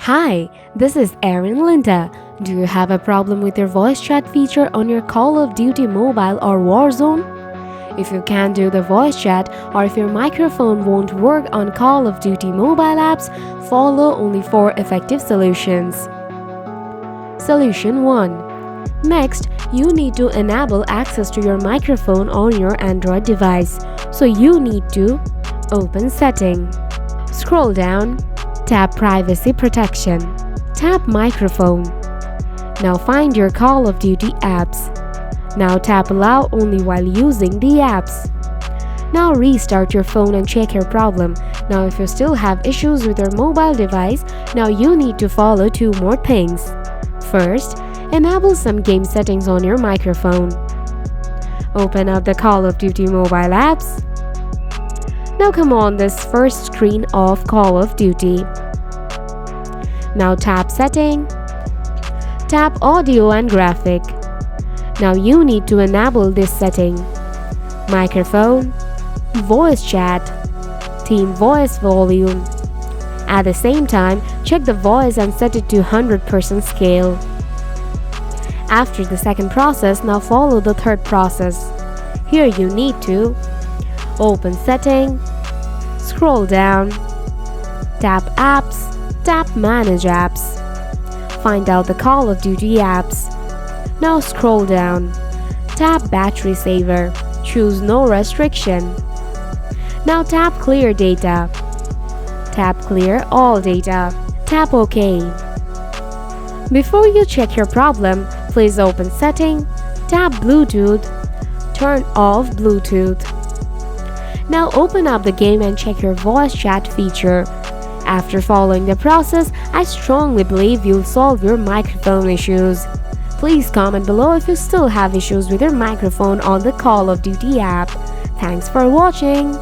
Hi, this is Erin Linda. Do you have a problem with your voice chat feature on your Call of Duty mobile or Warzone? If you can't do the voice chat or if your microphone won't work on Call of Duty mobile apps, follow only 4 effective solutions. Solution 1. Next, you need to enable access to your microphone on your Android device. So you need to open Setting. Scroll down. Tap Privacy Protection. Tap Microphone. Now find your Call of Duty apps. Now tap Allow only while using the apps. Now restart your phone and check your problem. Now if you still have issues with your mobile device, now you need to follow 2 more things. First, enable some game settings on your microphone. Open up the Call of Duty mobile apps. Now come on this first screen of Call of Duty. Now tap Setting. Tap Audio and Graphic. Now you need to enable this setting. Microphone, Voice Chat, Team Voice Volume. At the same time, check the voice and set it to 100% scale. After the second process, now follow the third process. Here you need to open Setting, scroll down, tap Apps, tap Manage Apps. Find out the Call of Duty apps. Now scroll down, tap Battery Saver, choose No Restriction. Now tap Clear Data. Tap Clear All Data. Tap OK. Before you check your problem, please open Setting, tap Bluetooth, turn off Bluetooth. Now open up the game and check your voice chat feature. After following the process, I strongly believe you'll solve your microphone issues. Please comment below if you still have issues with your microphone on the Call of Duty app. Thanks for watching.